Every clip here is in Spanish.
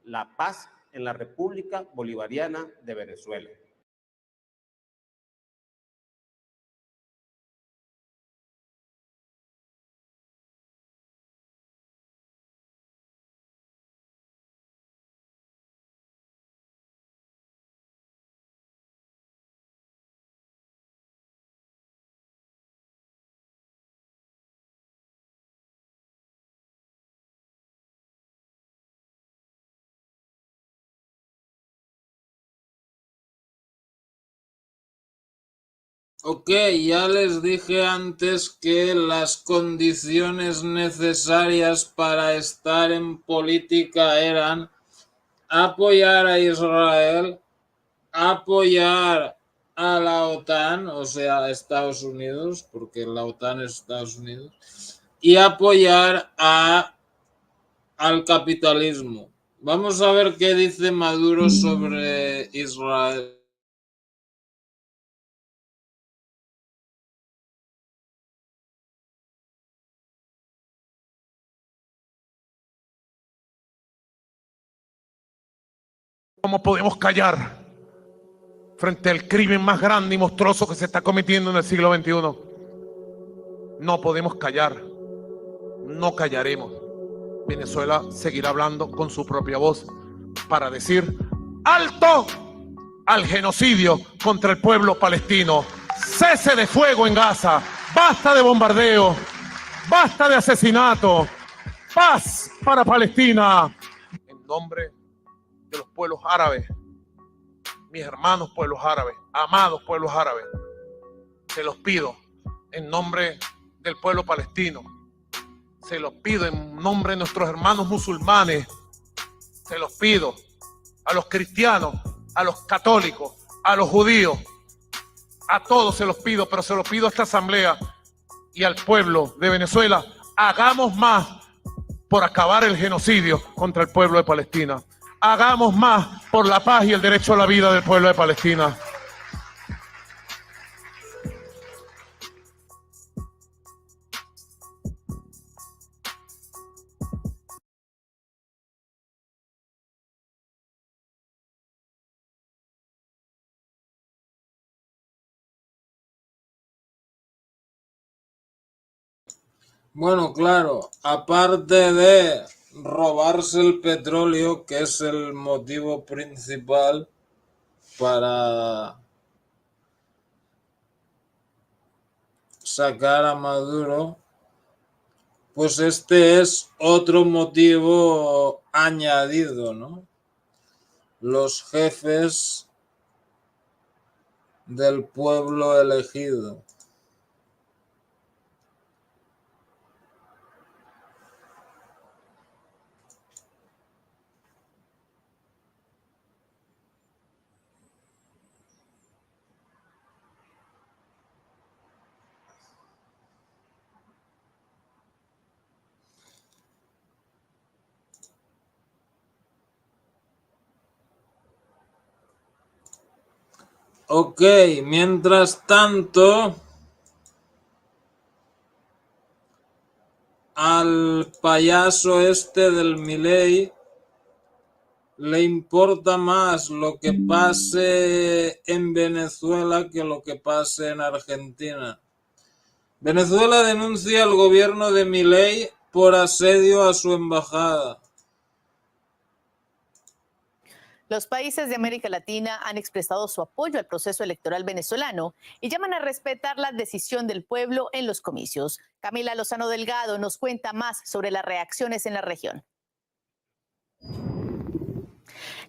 la paz en la República Bolivariana de Venezuela. Ok, ya les dije antes que las condiciones necesarias para estar en política eran apoyar a Israel, apoyar a la OTAN, o sea, a Estados Unidos, porque la OTAN es Estados Unidos, y apoyar al capitalismo. Vamos a ver qué dice Maduro sobre Israel. ¿Cómo podemos callar frente al crimen más grande y monstruoso que se está cometiendo en el siglo XXI? No podemos callar, no callaremos. Venezuela seguirá hablando con su propia voz para decir ¡alto al genocidio contra el pueblo palestino! ¡Cese de fuego en Gaza! ¡Basta de bombardeo! ¡Basta de asesinato! ¡Paz para Palestina! En nombre de los pueblos árabes, mis hermanos pueblos árabes, amados pueblos árabes, se los pido en nombre del pueblo palestino, se los pido en nombre de nuestros hermanos musulmanes, se los pido a los cristianos, a los católicos, a los judíos, a todos se los pido, pero se los pido a esta asamblea y al pueblo de Venezuela: hagamos más por acabar el genocidio contra el pueblo de Palestina. Hagamos más por la paz y el derecho a la vida del pueblo de Palestina. Bueno, claro, aparte de robarse el petróleo, que es el motivo principal para sacar a Maduro, pues este es otro motivo añadido, ¿no? Los jefes del pueblo elegido. Ok, mientras tanto, al payaso este del Milei le importa más lo que pase en Venezuela que lo que pase en Argentina. Venezuela denuncia al gobierno de Milei por asedio a su embajada. Los países de América Latina han expresado su apoyo al proceso electoral venezolano y llaman a respetar la decisión del pueblo en los comicios. Camila Lozano Delgado nos cuenta más sobre las reacciones en la región.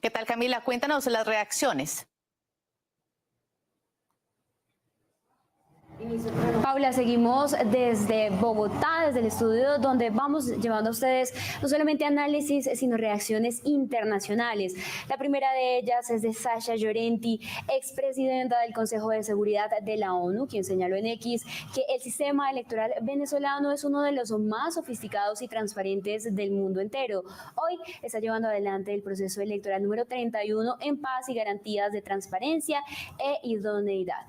¿Qué tal, Camila? Cuéntanos las reacciones. Paula, seguimos desde Bogotá, desde el estudio donde vamos llevando a ustedes no solamente análisis, sino reacciones internacionales. La primera de ellas es de Sasha Llorenti, expresidenta del Consejo de Seguridad de la ONU, quien señaló en X que el sistema electoral venezolano es uno de los más sofisticados y transparentes del mundo entero. Hoy está llevando adelante el proceso electoral número 31 en paz y garantías de transparencia e idoneidad.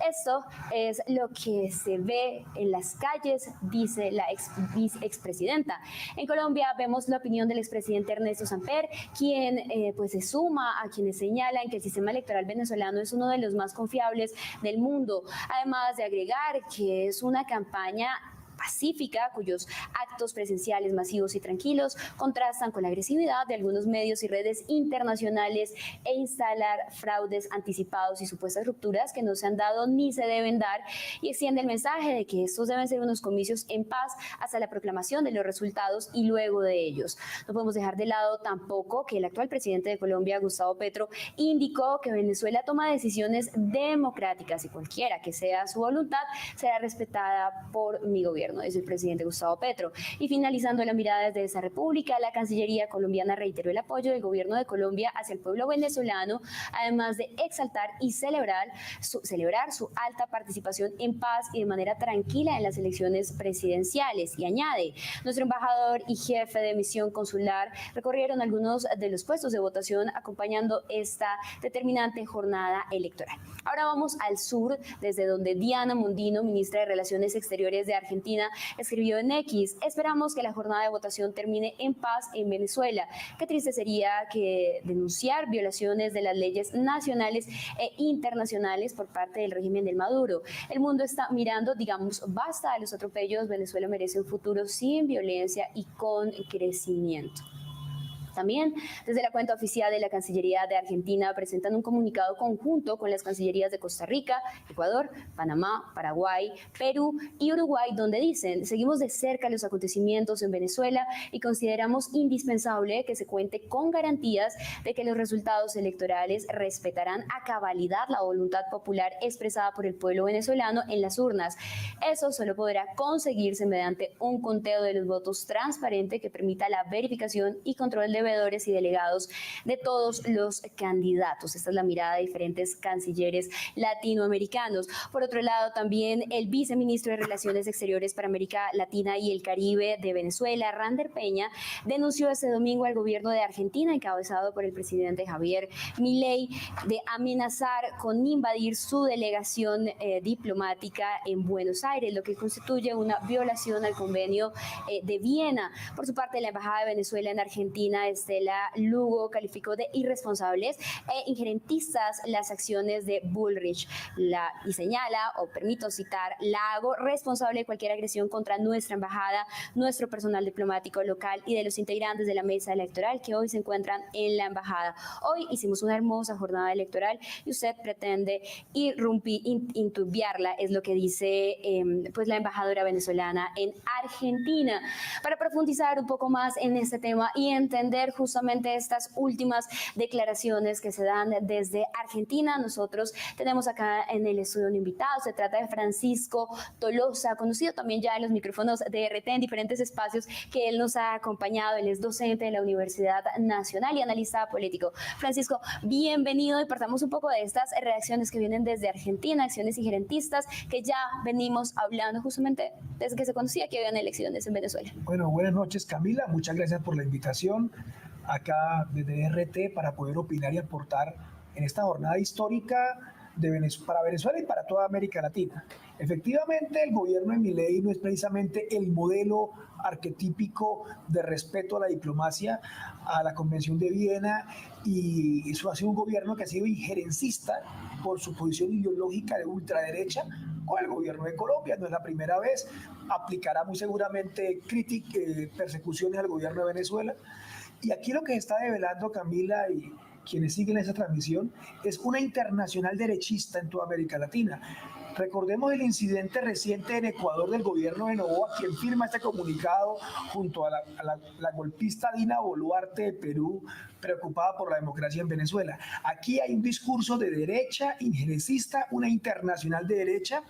Esto es lo lo que se ve en las calles, dice la expresidenta. En Colombia vemos la opinión del expresidente Ernesto Samper, quien pues se suma a quienes señalan que el sistema electoral venezolano es uno de los más confiables del mundo, además de agregar que es una campaña pacífica, cuyos actos presenciales masivos y tranquilos contrastan con la agresividad de algunos medios y redes internacionales e instalar fraudes anticipados y supuestas rupturas que no se han dado ni se deben dar, y extiende el mensaje de que estos deben ser unos comicios en paz hasta la proclamación de los resultados y luego de ellos. No podemos dejar de lado tampoco que el actual presidente de Colombia, Gustavo Petro, indicó que Venezuela toma decisiones democráticas y cualquiera que sea su voluntad será respetada por mi gobierno, es el presidente Gustavo Petro. Y finalizando la mirada desde esa república, la Cancillería colombiana reiteró el apoyo del gobierno de Colombia hacia el pueblo venezolano, además de exaltar y celebrar su alta participación en paz y de manera tranquila en las elecciones presidenciales. Y añade, nuestro embajador y jefe de misión consular recorrieron algunos de los puestos de votación acompañando esta determinante jornada electoral. Ahora vamos al sur, desde donde Diana Mondino, ministra de Relaciones Exteriores de Argentina, escribió en X: esperamos que la jornada de votación termine en paz en Venezuela. Qué triste sería que denunciar violaciones de las leyes nacionales e internacionales por parte del régimen del Maduro. El mundo está mirando, digamos, basta de los atropellos. Venezuela merece un futuro sin violencia y con crecimiento. También, desde la cuenta oficial de la Cancillería de Argentina, presentan un comunicado conjunto con las cancillerías de Costa Rica, Ecuador, Panamá, Paraguay, Perú y Uruguay, donde dicen: seguimos de cerca los acontecimientos en Venezuela y consideramos indispensable que se cuente con garantías de que los resultados electorales respetarán a cabalidad la voluntad popular expresada por el pueblo venezolano en las urnas. Eso solo podrá conseguirse mediante un conteo de los votos transparente que permita la verificación y control de veedores y delegados de todos los candidatos. Esta es la mirada de diferentes cancilleres latinoamericanos. Por otro lado, también el viceministro de Relaciones Exteriores para América Latina y el Caribe de Venezuela, Rander Peña, denunció este domingo al gobierno de Argentina, encabezado por el presidente Javier Milei, de amenazar con invadir su delegación diplomática en Buenos Aires, lo que constituye una violación al convenio de Viena. Por su parte, la Embajada de Venezuela en Argentina, Estela Lugo, calificó de irresponsables e injerentistas las acciones de Bullrich y señala, o permito citar, la hago responsable de cualquier agresión contra nuestra embajada, nuestro personal diplomático local y de los integrantes de la mesa electoral que hoy se encuentran en la embajada. Hoy hicimos una hermosa jornada electoral y usted pretende intubiarla, es lo que dice pues la embajadora venezolana en Argentina. Para profundizar un poco más en este tema y entender justamente estas últimas declaraciones que se dan desde Argentina, nosotros tenemos acá en el estudio un invitado. Se trata de Francisco Tolosa, conocido también ya en los micrófonos de RT en diferentes espacios que él nos ha acompañado. Él es docente de la Universidad Nacional y analista político. Francisco, bienvenido, y partamos un poco de estas reacciones que vienen desde Argentina, acciones injerentistas que ya venimos hablando justamente desde que se conocía que habían elecciones en Venezuela. Bueno, buenas noches, Camila, muchas gracias por la invitación acá desde RT para poder opinar y aportar en esta jornada histórica para Venezuela y para toda América Latina. Efectivamente, el gobierno de Milei no es precisamente el modelo arquetípico de respeto a la diplomacia, a la Convención de Viena, y eso ha sido un gobierno que ha sido injerencista por su posición ideológica de ultraderecha con el gobierno de Colombia. No es la primera vez, aplicará muy seguramente persecuciones al gobierno de Venezuela. Y aquí lo que está develando, Camila, y quienes siguen esa transmisión, es una internacional derechista en toda América Latina. Recordemos el incidente reciente en Ecuador del gobierno de Noboa, quien firma este comunicado junto a la golpista Dina Boluarte de Perú, preocupada por la democracia en Venezuela. Aquí hay un discurso de derecha, injerencista, una internacional de derecha,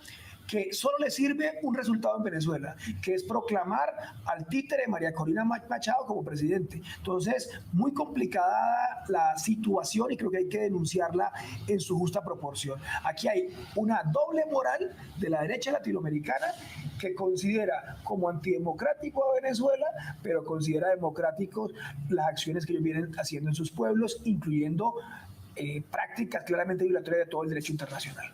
que solo le sirve un resultado en Venezuela, que es proclamar al títere María Corina Machado como presidente. Entonces, muy complicada la situación y creo que hay que denunciarla en su justa proporción. Aquí hay una doble moral de la derecha latinoamericana que considera como antidemocrático a Venezuela, pero considera democráticos las acciones que ellos vienen haciendo en sus pueblos, incluyendo prácticas claramente violatorias de todo el derecho internacional.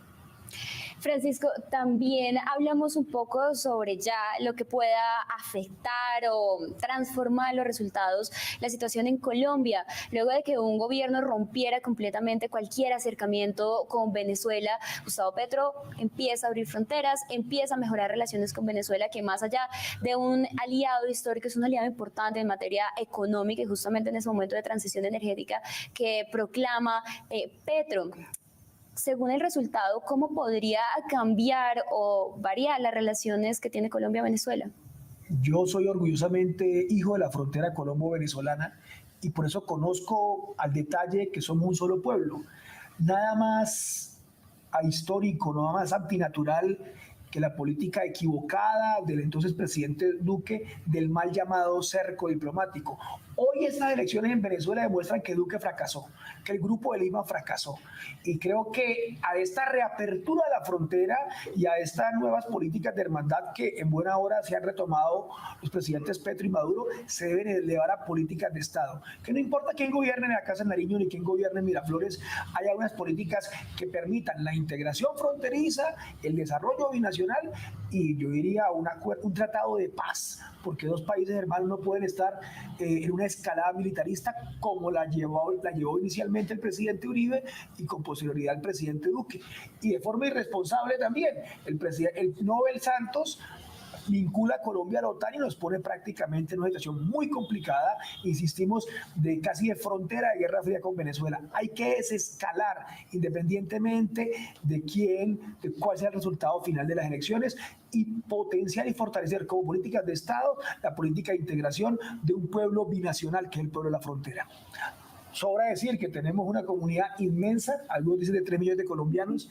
Francisco, también hablamos un poco sobre ya lo que pueda afectar o transformar los resultados, la situación en Colombia, luego de que un gobierno rompiera completamente cualquier acercamiento con Venezuela. Gustavo Petro empieza a abrir fronteras, empieza a mejorar relaciones con Venezuela, que más allá de un aliado histórico, es un aliado importante en materia económica y justamente en ese momento de transición energética que proclama Petro. Según el resultado, ¿cómo podría cambiar o variar las relaciones que tiene Colombia-Venezuela? Yo soy orgullosamente hijo de la frontera colombo-venezolana y por eso conozco al detalle que somos un solo pueblo. Nada más ahistórico, nada más antinatural que la política equivocada del entonces presidente Duque del mal llamado cerco diplomático. Hoy estas elecciones en Venezuela demuestran que Duque fracasó, que el Grupo de Lima fracasó. Y creo que a esta reapertura de la frontera y a estas nuevas políticas de hermandad que en buena hora se han retomado los presidentes Petro y Maduro, se deben elevar a políticas de Estado. Que no importa quién gobierne en la Casa de Nariño ni quién gobierne en Miraflores, hay algunas políticas que permitan la integración fronteriza, el desarrollo binacional y yo diría un tratado de paz, porque dos países hermanos no pueden estar en una escalada militarista como la llevó inicialmente el presidente Uribe y con posterioridad el presidente Duque. Y de forma irresponsable también, el Nobel Santos vincula a Colombia a la OTAN y nos pone prácticamente en una situación muy complicada, insistimos, casi de frontera de Guerra Fría con Venezuela. Hay que desescalar independientemente de cuál sea el resultado final de las elecciones y potenciar y fortalecer como políticas de Estado la política de integración de un pueblo binacional que es el pueblo de la frontera. Sobra decir que tenemos una comunidad inmensa, algunos dicen de 3 millones de colombianos,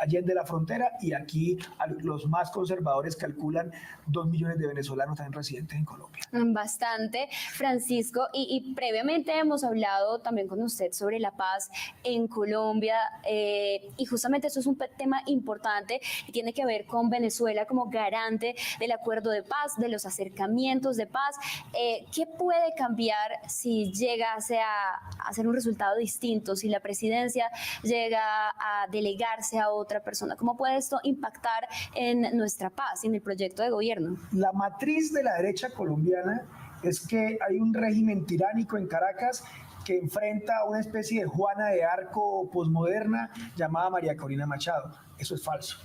allende la frontera, y aquí los más conservadores calculan 2 millones de venezolanos también residentes en Colombia. Bastante, Francisco, y previamente hemos hablado también con usted sobre la paz en Colombia, y justamente eso es un tema importante y tiene que ver con Venezuela como garante del acuerdo de paz, de los acercamientos de paz. ¿Qué puede cambiar si llegase a hacer un resultado distinto, si la presidencia llega a delegarse a otra persona? ¿Cómo puede esto impactar en nuestra paz y en el proyecto de gobierno? La matriz de la derecha colombiana es que hay un régimen tiránico en Caracas que enfrenta a una especie de Juana de Arco posmoderna llamada María Corina Machado. Eso es falso.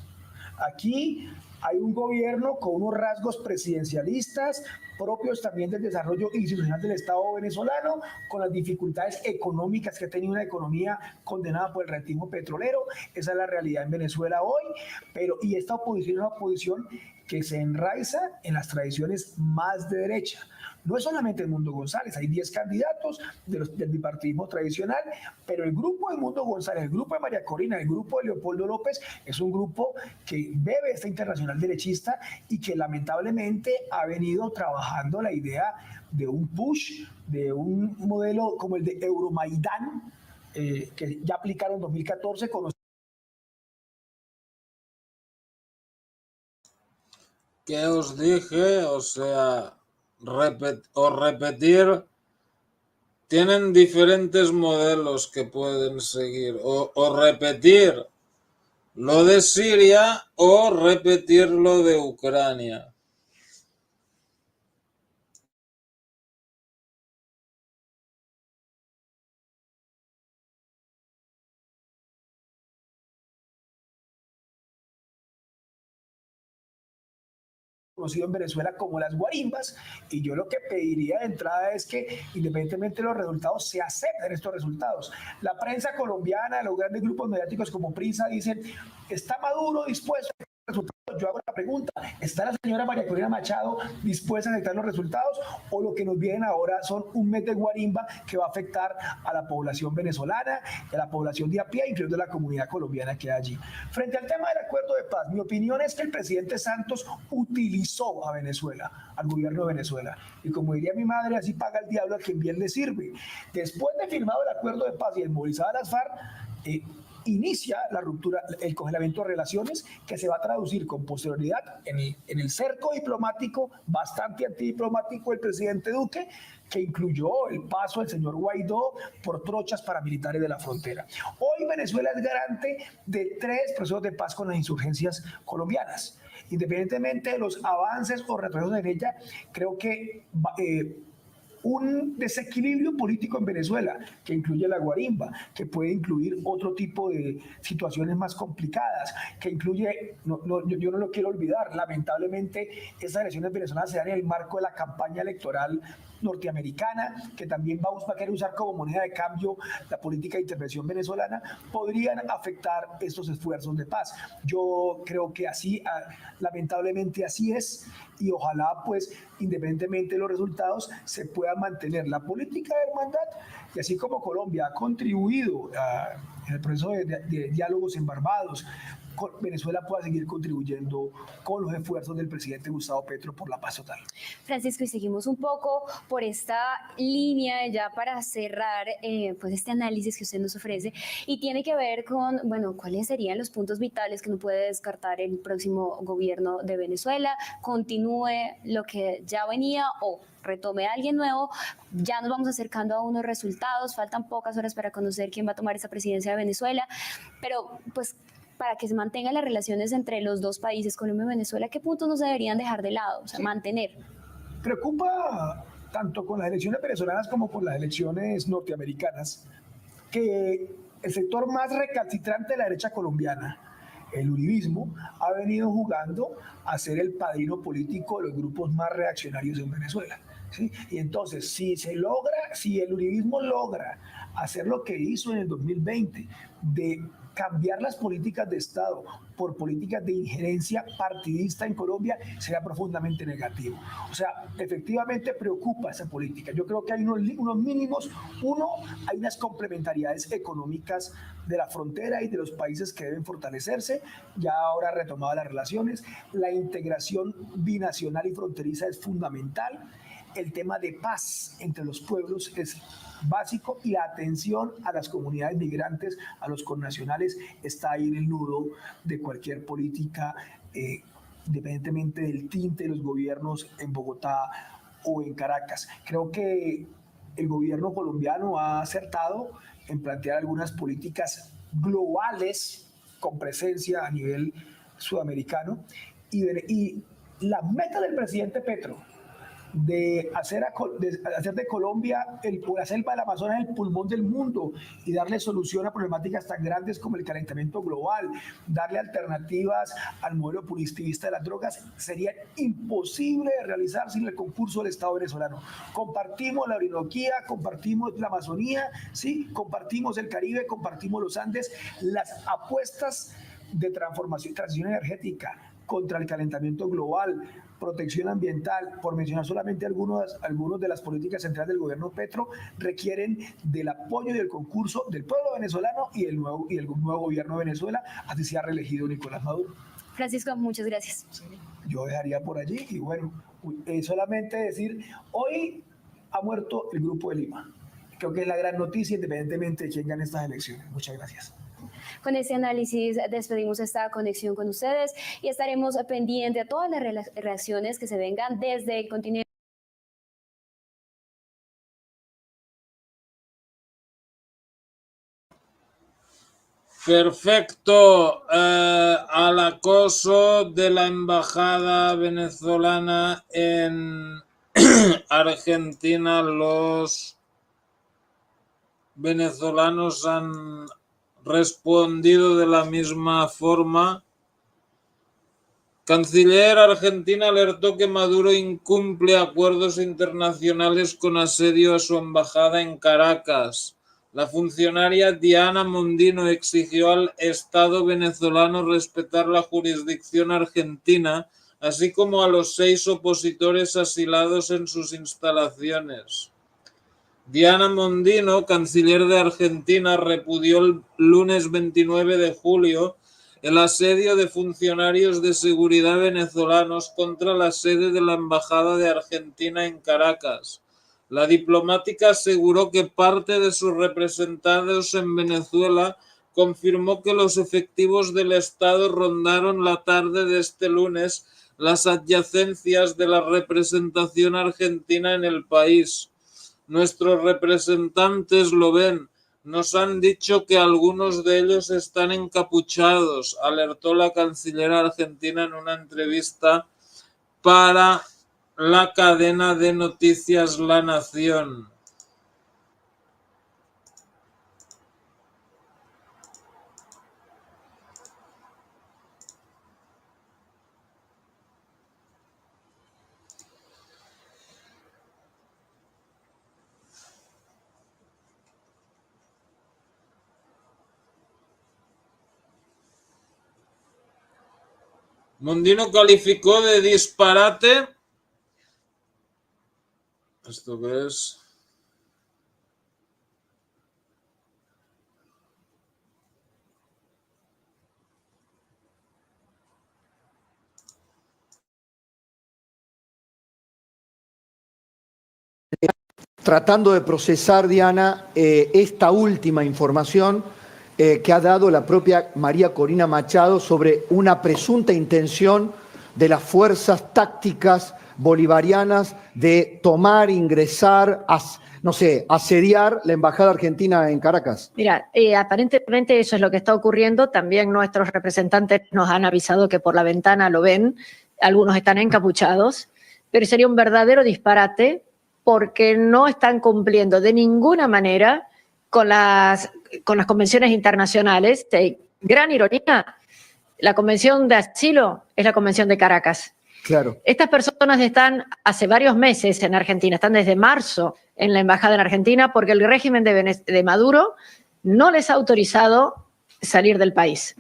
Aquí hay un gobierno con unos rasgos presidencialistas propios también del desarrollo institucional del Estado venezolano, con las dificultades económicas que ha tenido una economía condenada por el rentismo petrolero. Esa es la realidad en Venezuela hoy, y esta oposición es una oposición que se enraiza en las tradiciones más de derecha. No es solamente el Mundo González, hay 10 candidatos del bipartidismo tradicional, pero el grupo de Mundo González, el grupo de María Corina, el grupo de Leopoldo López, es un grupo que bebe esta internacional derechista y que lamentablemente ha venido trabajando la idea de un push, de un modelo como el de Euromaidán, que ya aplicaron en 2014 con los... ¿Qué os dije? O sea, repetir, tienen diferentes modelos que pueden seguir, o repetir lo de Siria o repetir lo de Ucrania. conocido en Venezuela como las guarimbas, y yo lo que pediría de entrada es que independientemente de los resultados se acepten estos resultados. La prensa colombiana, los grandes grupos mediáticos como Prensa dicen, ¿está Maduro dispuesto a aceptar los resultados? Yo hago la pregunta, ¿está la señora María Corina Machado dispuesta a aceptar los resultados, o lo que nos vienen ahora son un mes de guarimba que va a afectar a la población venezolana, a la población de a pie, incluyendo la comunidad colombiana que hay allí? Frente al tema del acuerdo de paz, mi opinión es que el presidente Santos utilizó a Venezuela, al gobierno de Venezuela, y como diría mi madre, así paga el diablo a quien bien le sirve. Después de firmado el acuerdo de paz y desmovilizada las FARC, inicia la ruptura, el congelamiento de relaciones que se va a traducir con posterioridad en el cerco diplomático bastante antidiplomático del presidente Duque, que incluyó el paso del señor Guaidó por trochas paramilitares de la frontera. Hoy Venezuela es garante de 3 procesos de paz con las insurgencias colombianas. Independientemente de los avances o retrocesos en ella, creo que un desequilibrio político en Venezuela que incluye la guarimba, que puede incluir otro tipo de situaciones más complicadas, que incluye, yo no lo quiero olvidar, lamentablemente esas elecciones venezolanas se dan en el marco de la campaña electoral norteamericana, que también va a querer usar como moneda de cambio la política de intervención venezolana, podrían afectar estos esfuerzos de paz. Yo creo que así, lamentablemente así es, y ojalá pues independientemente de los resultados se pueda mantener la política de hermandad, y así como Colombia ha contribuido en el proceso de diálogos en Barbados, Venezuela pueda seguir contribuyendo con los esfuerzos del presidente Gustavo Petro por la paz total. Francisco, y seguimos un poco por esta línea ya para cerrar pues este análisis que usted nos ofrece, y tiene que ver con, bueno, cuáles serían los puntos vitales que no puede descartar el próximo gobierno de Venezuela, continúe lo que ya venía o retome a alguien nuevo. Ya nos vamos acercando a unos resultados, faltan pocas horas para conocer quién va a tomar esa presidencia de Venezuela, pero pues para que se mantengan las relaciones entre los dos países, Colombia y Venezuela, ¿qué puntos no se deberían dejar de lado? O sea, mantener. Preocupa tanto con las elecciones venezolanas como con las elecciones norteamericanas que el sector más recalcitrante de la derecha colombiana, el uribismo, ha venido jugando a ser el padrino político de los grupos más reaccionarios en Venezuela, ¿sí? Y entonces, si el uribismo logra hacer lo que hizo en el 2020, de cambiar las políticas de Estado por políticas de injerencia partidista en Colombia, será profundamente negativo. O sea, efectivamente preocupa esa política. Yo creo que hay unos mínimos. Uno, hay unas complementariedades económicas de la frontera y de los países que deben fortalecerse. Ya ahora retomado las relaciones. La integración binacional y fronteriza es fundamental. El tema de paz entre los pueblos es básico, y la atención a las comunidades migrantes, a los connacionales, está ahí en el nudo de cualquier política, independientemente del tinte de los gobiernos en Bogotá o en Caracas. Creo que el gobierno colombiano ha acertado en plantear algunas políticas globales con presencia a nivel sudamericano, y la meta del presidente Petro de hacer de Colombia la selva del Amazonas el pulmón del mundo y darle solución a problemáticas tan grandes como el calentamiento global, darle alternativas al modelo punitivista de las drogas, sería imposible de realizar sin el concurso del Estado venezolano. Compartimos la Orinoquía, compartimos la Amazonía, ¿sí? Compartimos el Caribe, compartimos los Andes. Las apuestas de transición energética, contra el calentamiento global, protección ambiental, por mencionar solamente algunos de las políticas centrales del gobierno Petro, requieren del apoyo y del concurso del pueblo venezolano y el nuevo gobierno de Venezuela, así se ha reelegido Nicolás Maduro. Francisco, muchas gracias. Yo dejaría por allí, y bueno, solamente decir, hoy ha muerto el Grupo de Lima. Creo que es la gran noticia, independientemente de quién gane estas elecciones. Muchas gracias. Con este análisis despedimos esta conexión con ustedes y estaremos pendientes de todas las reacciones que se vengan desde el continente. Perfecto. Al acoso de la embajada venezolana en Argentina, los venezolanos han respondido de la misma forma. Canciller argentina alertó que Maduro incumple acuerdos internacionales con asedio a su embajada en Caracas. La funcionaria Diana Mondino exigió al Estado venezolano respetar la jurisdicción argentina, así como a los 6 opositores asilados en sus instalaciones. Diana Mondino, canciller de Argentina, repudió el lunes 29 de julio el asedio de funcionarios de seguridad venezolanos contra la sede de la Embajada de Argentina en Caracas. La diplomática aseguró que parte de sus representados en Venezuela confirmó que los efectivos del Estado rondaron la tarde de este lunes las adyacencias de la representación argentina en el país. Nuestros representantes lo ven. Nos han dicho que algunos de ellos están encapuchados, alertó la canciller argentina en una entrevista para la cadena de noticias La Nación. Mondino calificó de disparate. ¿Esto qué es? Tratando de procesar, Diana, esta última información que ha dado la propia María Corina Machado sobre una presunta intención de las fuerzas tácticas bolivarianas de tomar, ingresar, asediar la embajada argentina en Caracas. Mira, aparentemente eso es lo que está ocurriendo. También nuestros representantes nos han avisado que por la ventana lo ven. Algunos están encapuchados, pero sería un verdadero disparate porque no están cumpliendo de ninguna manera con las convenciones internacionales. Gran ironía, la Convención de Asilo es la Convención de Caracas. Claro. Estas personas están hace varios meses en Argentina, están desde marzo en la embajada en Argentina porque el régimen de Maduro no les ha autorizado salir del país.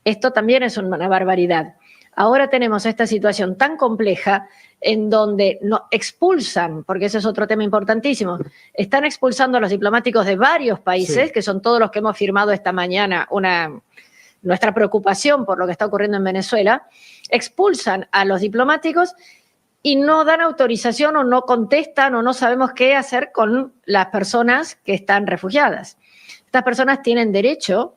Esto también es una barbaridad. Ahora tenemos esta situación tan compleja en donde no expulsan, porque ese es otro tema importantísimo, están expulsando a los diplomáticos de varios países, sí, que son todos los que hemos firmado esta mañana nuestra preocupación por lo que está ocurriendo en Venezuela, expulsan a los diplomáticos y no dan autorización o no contestan o no sabemos qué hacer con las personas que están refugiadas. Estas personas tienen derecho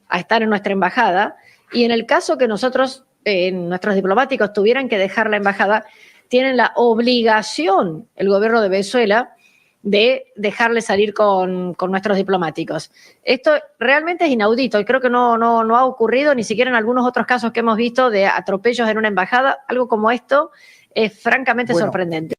a estar en nuestra embajada y en el caso que nuestros diplomáticos tuvieran que dejar la embajada, tienen la obligación, el gobierno de Venezuela, de dejarles salir con nuestros diplomáticos. Esto realmente es inaudito y creo que no ha ocurrido ni siquiera en algunos otros casos que hemos visto de atropellos en una embajada. Algo como esto es francamente sorprendente.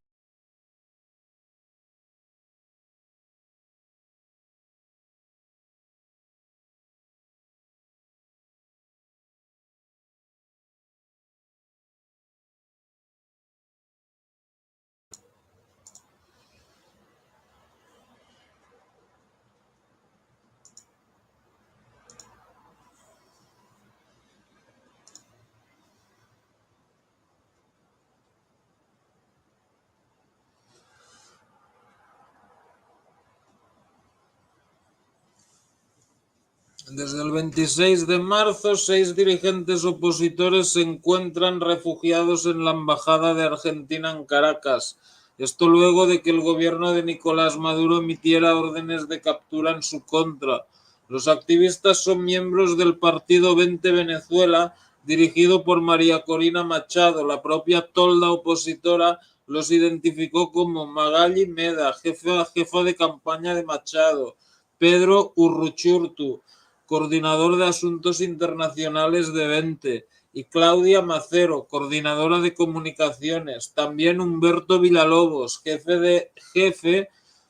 Desde el 26 de marzo, 6 dirigentes opositores se encuentran refugiados en la embajada de Argentina en Caracas. Esto luego de que el gobierno de Nicolás Maduro emitiera órdenes de captura en su contra. Los activistas son miembros del partido 20 Venezuela, dirigido por María Corina Machado. La propia tolda opositora los identificó como Magali Meda, jefa de campaña de Machado, Pedro Urruchurtu, coordinador de Asuntos Internacionales de 20, y Claudia Macero, coordinadora de Comunicaciones. También Humberto Villalobos, jefe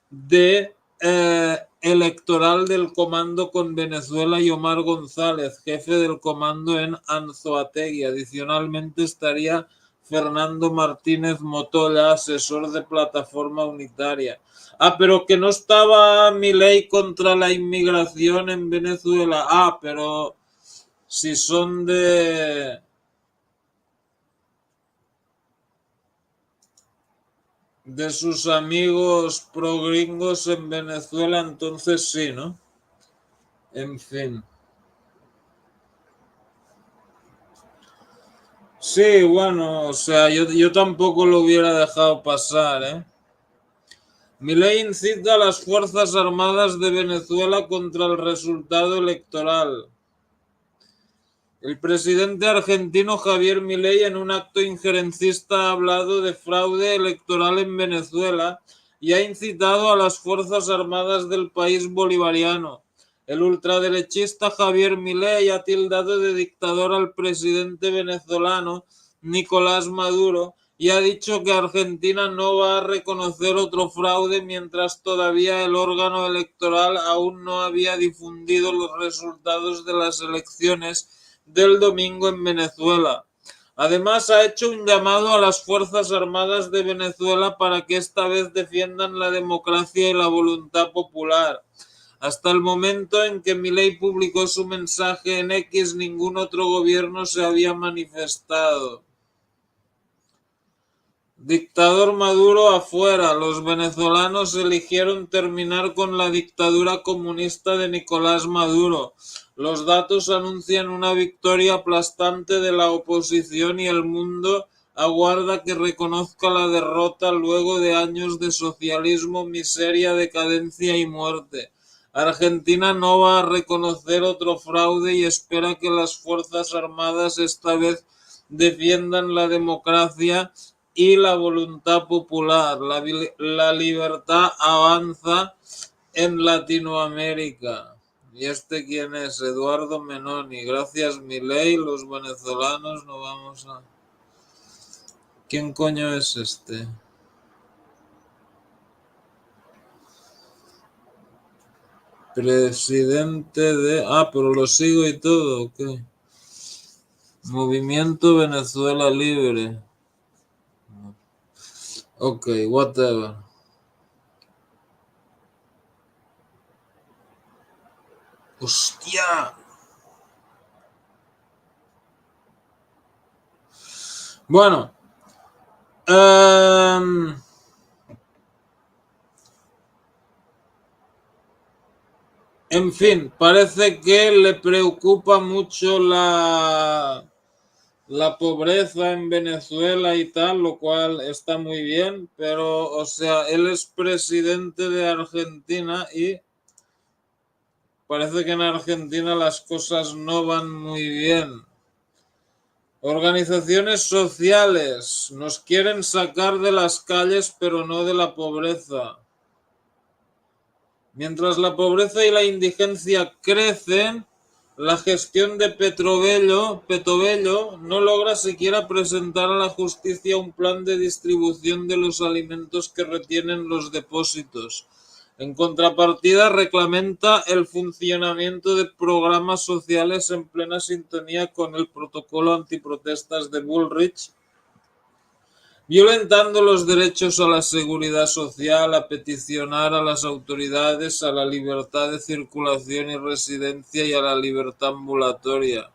de electoral del Comando con Venezuela, y Omar González, jefe del Comando en Anzoátegui. Adicionalmente estaría Fernando Martínez Motola, asesor de Plataforma Unitaria. Pero que no estaba Milei contra la inmigración en Venezuela. Pero si son de sus amigos progringos en Venezuela, entonces sí, ¿no? En fin. Sí, bueno, o sea, yo tampoco lo hubiera dejado pasar, ¿eh? Milei incita a las Fuerzas Armadas de Venezuela contra el resultado electoral. El presidente argentino Javier Milei en un acto injerencista ha hablado de fraude electoral en Venezuela y ha incitado a las Fuerzas Armadas del país bolivariano. El ultraderechista Javier Milei ha tildado de dictador al presidente venezolano Nicolás Maduro y ha dicho que Argentina no va a reconocer otro fraude mientras todavía el órgano electoral aún no había difundido los resultados de las elecciones del domingo en Venezuela. Además, ha hecho un llamado a las Fuerzas Armadas de Venezuela para que esta vez defiendan la democracia y la voluntad popular. Hasta el momento en que Milei publicó su mensaje en X, ningún otro gobierno se había manifestado. Dictador Maduro afuera. Los venezolanos eligieron terminar con la dictadura comunista de Nicolás Maduro. Los datos anuncian una victoria aplastante de la oposición y el mundo aguarda que reconozca la derrota luego de años de socialismo, miseria, decadencia y muerte. Argentina no va a reconocer otro fraude y espera que las Fuerzas Armadas esta vez defiendan la democracia y la voluntad popular. La libertad avanza en Latinoamérica. ¿Y este quién es? Eduardo Menoni. Gracias, Milei. Los venezolanos no vamos a... ¿Quién coño es este? Presidente de... Ah, pero lo sigo y todo, ok. Movimiento Venezuela Libre. Ok, whatever. ¡Hostia! Bueno. En fin, parece que le preocupa mucho la pobreza en Venezuela y tal, lo cual está muy bien, pero, o sea, él es presidente de Argentina y parece que en Argentina las cosas no van muy bien. Organizaciones sociales nos quieren sacar de las calles, pero no de la pobreza. Mientras la pobreza y la indigencia crecen, la gestión de Petovelo no logra siquiera presentar a la justicia un plan de distribución de los alimentos que retienen los depósitos. En contrapartida, reglamenta el funcionamiento de programas sociales en plena sintonía con el protocolo antiprotestas de Bullrich, violentando los derechos a la seguridad social, a peticionar a las autoridades, a la libertad de circulación y residencia y a la libertad ambulatoria.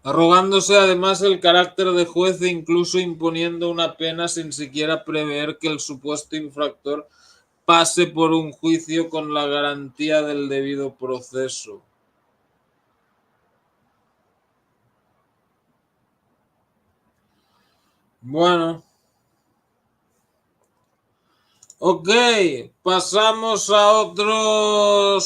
Arrogándose además el carácter de juez e incluso imponiendo una pena sin siquiera prever que el supuesto infractor pase por un juicio con la garantía del debido proceso. Bueno. Ok, pasamos a otros